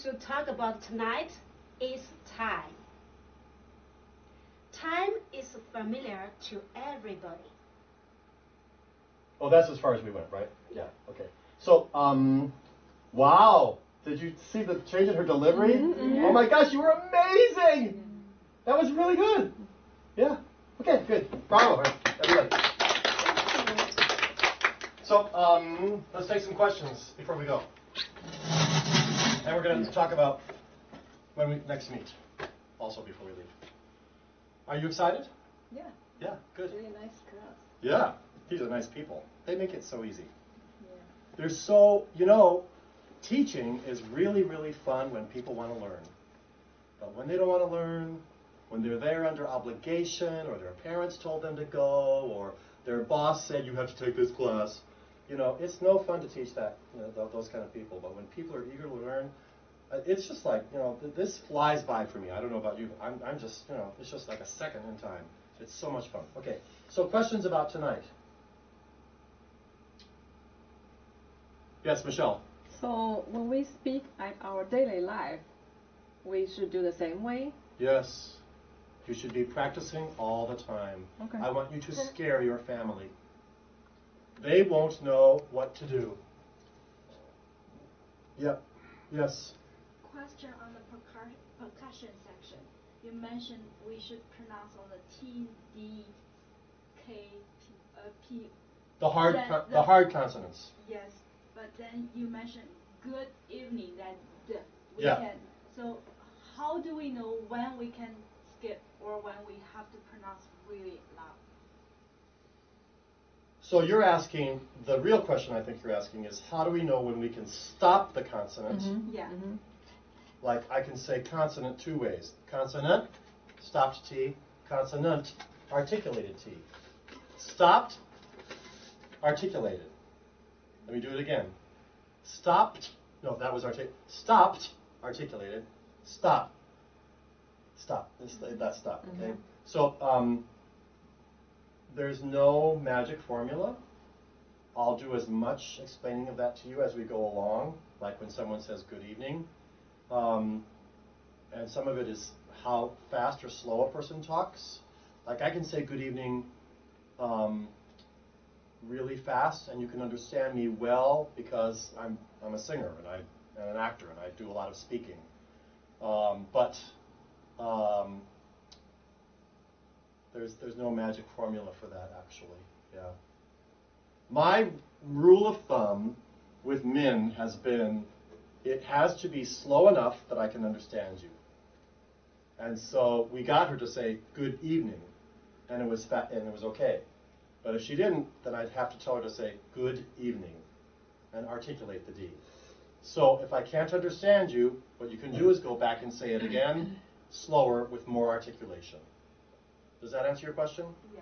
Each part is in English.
to talk about tonight is time. Time is familiar to everybody. Oh, that's as far as we went, right? Yeah, okay. So, wow. Did you see the change in her delivery? Mm-hmm. Oh my gosh, you were amazing! That was really good. Yeah. Okay, good. Bravo, everybody. So, let's take some questions before we go. And we're going to talk about when we next meet, also before we leave. Are you excited? Yeah. Yeah, good. Really nice class. Yeah, these are nice people. They make it so easy. Yeah. They're so, you know, teaching is really, really fun when people want to learn. But when they don't want to learn, when they're there under obligation, or their parents told them to go, or their boss said you have to take this class, you know, it's no fun to teach that, you know, those kind of people. But when people are eager to learn, it's just like, you know, this flies by for me. I don't know about you. I'm just, you know, it's just like a second in time. It's so much fun. Okay, so questions about tonight? Yes, Michelle. So when we speak at our daily life, we should do the same way? Yes. You should be practicing all the time. Okay. I want you to scare your family. They won't know what to do. Yep. Yes. Question on the percussion section. You mentioned we should pronounce on the T, D, K, P. The hard consonants. Yes, but then you mentioned good evening, that we Yeah. can. So how do we know when we can skip or when we have to pronounce really loud? So you're asking, the real question I think you're asking is, how do we know when we can stop the consonant? Mm-hmm. Yeah. Mm-hmm. Like I can say consonant two ways. Consonant, stopped T. Consonant, articulated T. Stopped, articulated. Let me do it again. Stopped, no, that was stopped, articulated. Stop. Stop. That's stop, okay? Mm-hmm. So there's no magic formula. I'll do as much explaining of that to you as we go along, like when someone says good evening. And some of it is how fast or slow a person talks. Like I can say good evening really fast, and you can understand me well because I'm a singer and an actor and I do a lot of speaking. But there's no magic formula for that actually. Yeah. My rule of thumb with Min has been, it has to be slow enough that I can understand you. And so we got her to say good evening, and it was okay. But if she didn't, then I'd have to tell her to say good evening and articulate the D. So if I can't understand you, what you can do is go back and say it again, slower with more articulation. Does that answer your question? Yeah.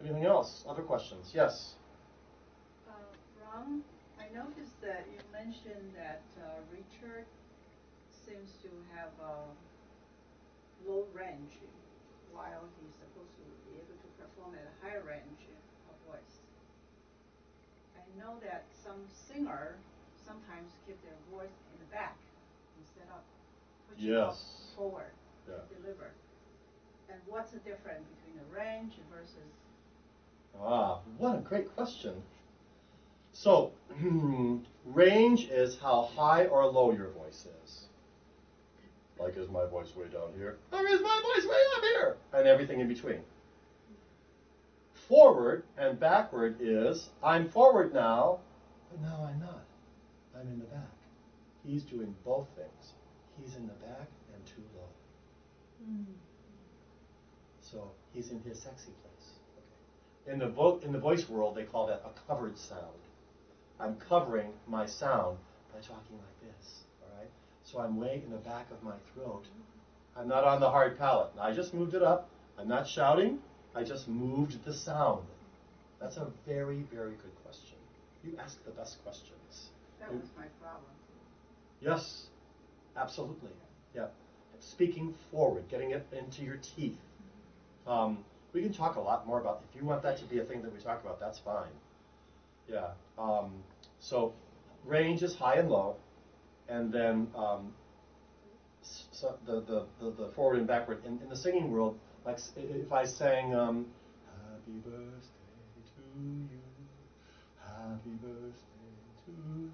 Anything else? Other questions? Yes? Ron, I noticed that you mentioned that Richard seems to have a low range while he's supposed to be able to perform at a higher range of voice. I know that some singers sometimes keep their voice in the back instead of pushing up forward to deliver. And what's the difference between the range versus... Ah, what a great question. So, range is how high or low your voice is. Like, is my voice way down here? Or is my voice way up here? And everything in between. Forward and backward is, I'm forward now, but now I'm not. I'm in the back. He's doing both things. He's in the back and too low. Mm. So he's in his sexy place. Okay. In the voice world, they call that a covered sound. I'm covering my sound by talking like this. All right. So I'm way in the back of my throat. I'm not on the hard palate. I just moved it up. I'm not shouting. I just moved the sound. That's a very, very good question. You ask the best questions. That was my problem. Yes, absolutely. Yeah. Speaking forward, getting it into your teeth. We can talk a lot more about, if you want that to be a thing that we talk about, that's fine. Yeah. So range is high and low. and then the forward and backward. In the singing world, like if I sang Happy birthday to you, happy birthday to you,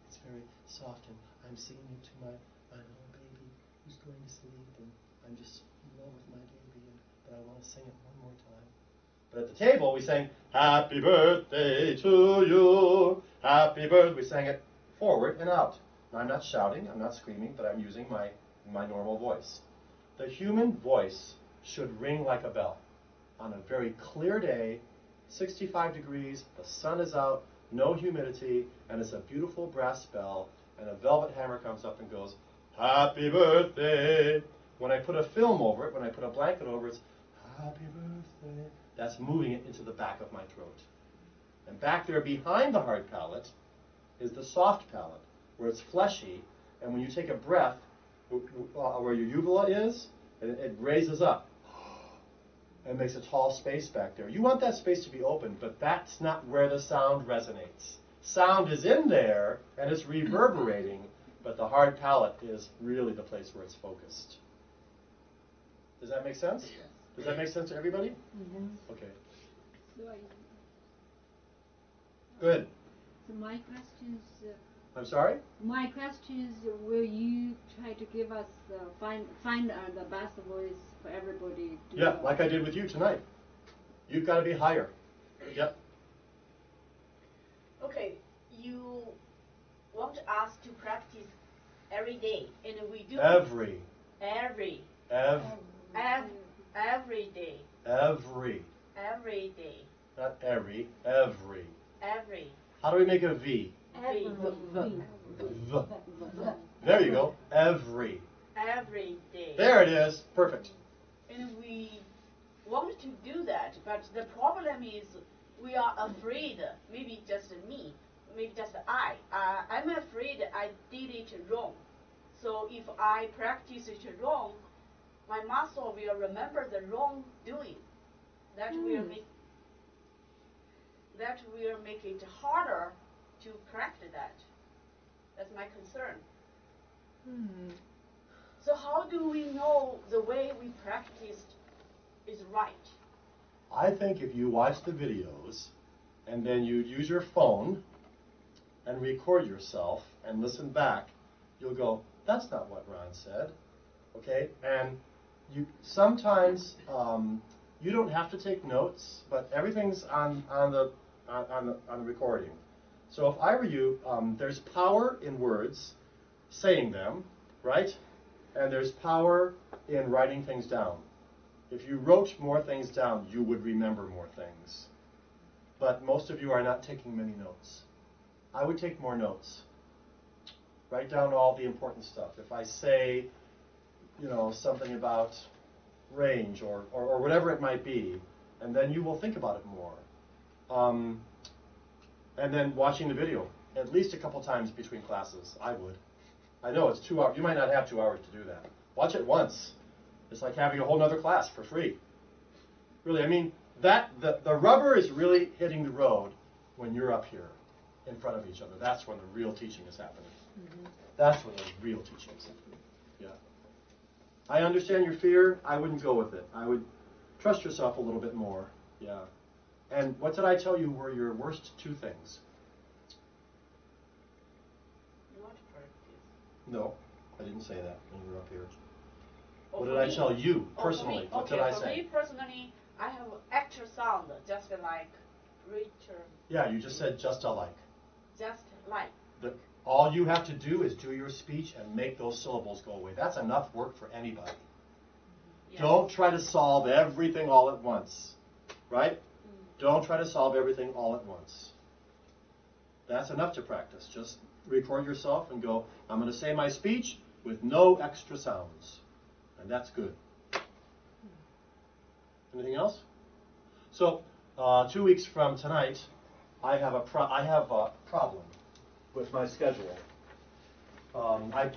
it's very soft, and I'm singing it to my little baby who's going to sleep, and I'm just in love with my baby, but I want to sing it one more time. But at the table, we sang Happy birthday to you, happy birthday. We sang it forward and out. Now, I'm not shouting, I'm not screaming, but I'm using my normal voice. The human voice should ring like a bell. On a very clear day, 65 degrees, the sun is out, no humidity, and it's a beautiful brass bell, and a velvet hammer comes up and goes, Happy birthday. When I put a film over it, when I put a blanket over it, it's Happy birthday. That's moving it into the back of my throat. And back there behind the hard palate is the soft palate, where it's fleshy, and when you take a breath, where your uvula is, it raises up and makes a tall space back there. You want that space to be open, but that's not where the sound resonates. Sound is in there, and it's reverberating, but the hard palate is really the place where it's focused. Does that make sense? Does that make sense to everybody? Mm-hmm. Okay. So Good. So my question is. I'm sorry? My question is, will you try to give us find the best voice for everybody? Yeah, like I did with you tonight. You've got to be higher. Yep. Okay, you want us to practice every day, and we do every day. Every day. Not every. Every. How do we make a V? V. There you go. Every. Every day. There it is. Perfect. And we want to do that, but the problem is we are afraid, maybe just me, maybe just I'm afraid I did it wrong. So if I practice it wrong, my muscle will remember the wrong doing. That will make it harder to practice that. That's my concern. So how do we know the way we practiced is right? I think if you watch the videos and then you use your phone and record yourself and listen back, you'll go, that's not what Ron said. Okay? And you sometimes you don't have to take notes, but everything's on the recording. So if I were you, there's power in words, saying them, right? And there's power in writing things down. If you wrote more things down, you would remember more things. But most of you are not taking many notes. I would take more notes. Write down all the important stuff. If I say, something about range or whatever it might be, and then you will think about it more. And then watching the video at least a couple times between classes. I would. I know it's 2 hours. You might not have 2 hours to do that. Watch it once. It's like having a whole other class for free. Really, I mean, the rubber is really hitting the road when you're up here in front of each other. That's when the real teaching is happening. That's when the real teaching is happening. Yeah. I understand your fear. I wouldn't go with it. I would trust yourself a little bit more. Yeah. And what did I tell you were your worst 2 things? Not practice. No, I didn't say that when you were up here. Oh, what did I tell you personally? What did I say? For me personally, I have extra sound, just like Richard. Yeah, you just said just alike. Just like. All you have to do is do your speech and make those syllables go away. That's enough work for anybody. Yes. Don't try to solve everything all at once. Right? Don't try to solve everything all at once. That's enough to practice. Just record yourself and go, I'm going to say my speech with no extra sounds. And that's good. Anything else? So, 2 weeks from tonight, I have a problem with my schedule. I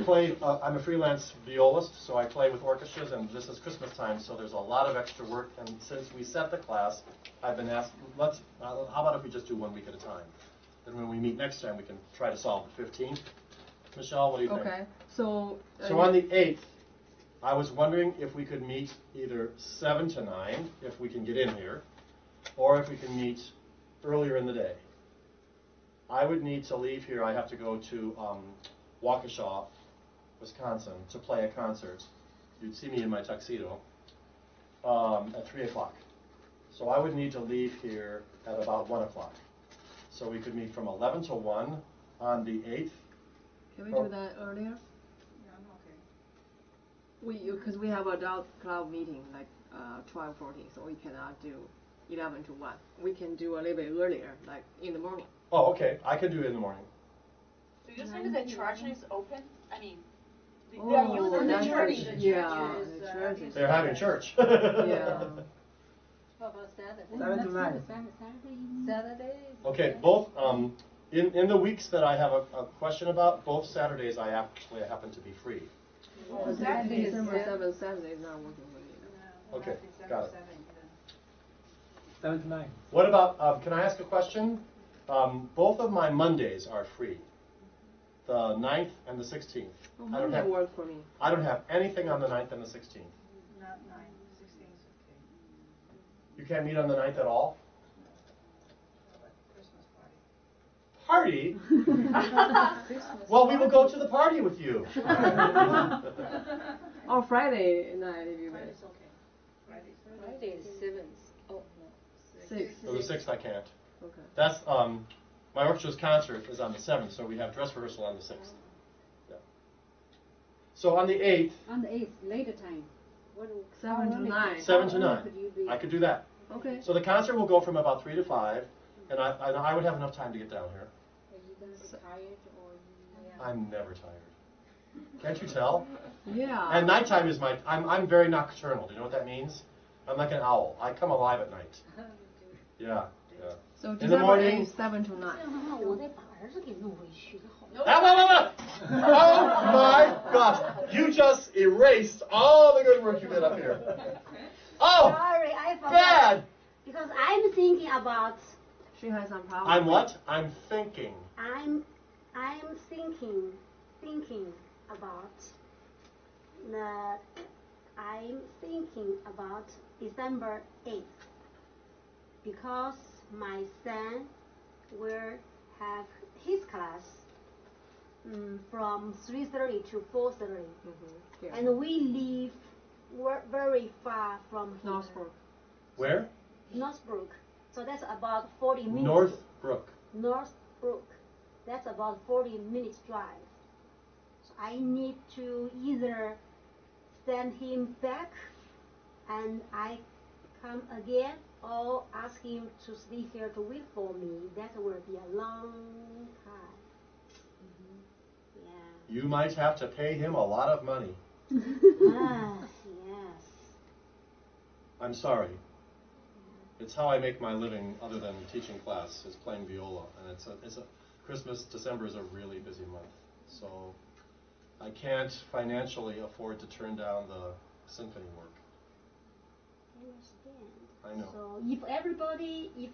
play. I'm a freelance violist, so I play with orchestras, and this is Christmas time, so there's a lot of extra work. And since we set the class, I've been asked, how about if we just do 1 week at a time? Then when we meet next time, we can try to solve the 15th. Michelle, what do you think? Okay. So. So on the 8th, I was wondering if we could meet either 7 to 9, if we can get in here, or if we can meet earlier in the day. I would need to leave here. I have to go to Waukesha, Wisconsin, to play a concert. You'd see me in my tuxedo at 3 o'clock. So I would need to leave here at about 1 o'clock. So we could meet from 11 to 1 on the 8th. Can we do that earlier? Yeah, I'm okay. Because we have adult club meeting like 12:40, so we cannot do 11 to 1. We can do a little bit earlier, like in the morning. Oh, okay. I can do it in the morning. Do you think the church is open? I mean, they Oh, are using the that's church. right. Yeah, the church is. They're having church. Yeah. What about Saturday? 7 to 9. Saturday? Okay, both in the weeks that I have a question about, both Saturdays I actually happen to be free. Oh, December Saturday. 7th, Saturday is not working for me. No, Okay, not December got it. 7 either. 7 to 9. What about, can I ask a question? Both of my Mondays are free. The 9th and the 16th. Oh, I don't Monday have, work for me. I don't have anything on the 9th and the 16th. Not 9, 16 is okay. You can't meet on the 9th at all? How about Christmas party? Party? Well, we will go to the party with you. Or Friday night if you guys. Friday's okay. Friday's okay. Friday is 7th. Oh, no. 6. So the 6th I can't. Okay. That's, my orchestra's concert is on the 7th, so we have dress rehearsal on the 6th. Yeah. So on the 8th, On the 8th, later time. What, 7 to 9. 7 to how early 9, could you be? I could do that. Okay. So the concert will go from about 3 to 5, and I would have enough time to get down here. Are you going to be tired or you... I'm never tired. Can't you tell? Yeah. And nighttime is I'm very nocturnal. Do you know what that means? I'm like an owl. I come alive at night. Yeah, yeah. So In the December morning- 8th, 7 to 9. Oh my gosh! You just erased all the good work you did up here. Oh, Sorry, I forgot. bad! Because I'm thinking about. She has some problem. I'm what? I'm thinking. I'm thinking about the. I'm thinking about December 8th because my son will have his class from 3:30 to 4:30, Yeah. and we live very far from here. Northbrook. Where? Northbrook. So that's about 40 minutes. Northbrook. Northbrook. That's about 40 minutes drive. So I need to either send him back and I come again, or ask him to stay here to wait for me. That will be a long time. Yeah. You might have to pay him a lot of money. Yes. I'm sorry. It's how I make my living other than teaching class, is playing viola. And it's a Christmas, December is a really busy month. So I can't financially afford to turn down the symphony work. I understand. I know. So if everybody, if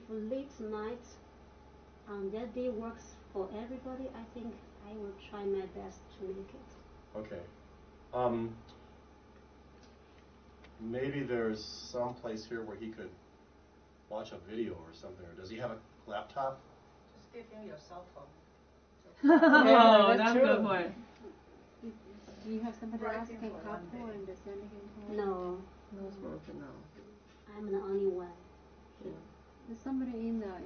late night on that day works for everybody, I think I will try my best to make it. Okay. Maybe there's some place here where he could watch a video or something. Or does he have a laptop? Just give him your cell phone. Oh, that's that's a true. good point. Do you have somebody Right else who in can for one carpool day. and send him home? No, Northbrook, no. I'm the only one. There's somebody in our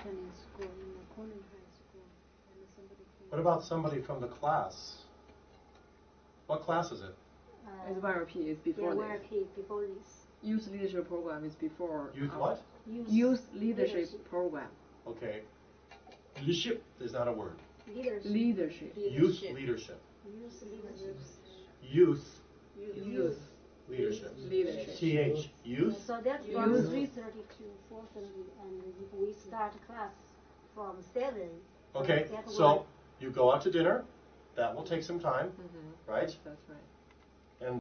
training school, in the Corning High School, and somebody came. What about somebody from the class? What class is it? It's YRP, it's before yeah, this. before this. Youth leadership program is before. Youth our- what? Youth leadership program. Okay. Leadership is not a word. Leadership. Leadership. Youth leadership. Youth leadership. Youth Youth leadership. leadership. TH. Youth. So that's from Youth. 3:30 to 4:30, and if we start class from 7. Okay, that so will- you go out to dinner. That will take some time, right? That's right.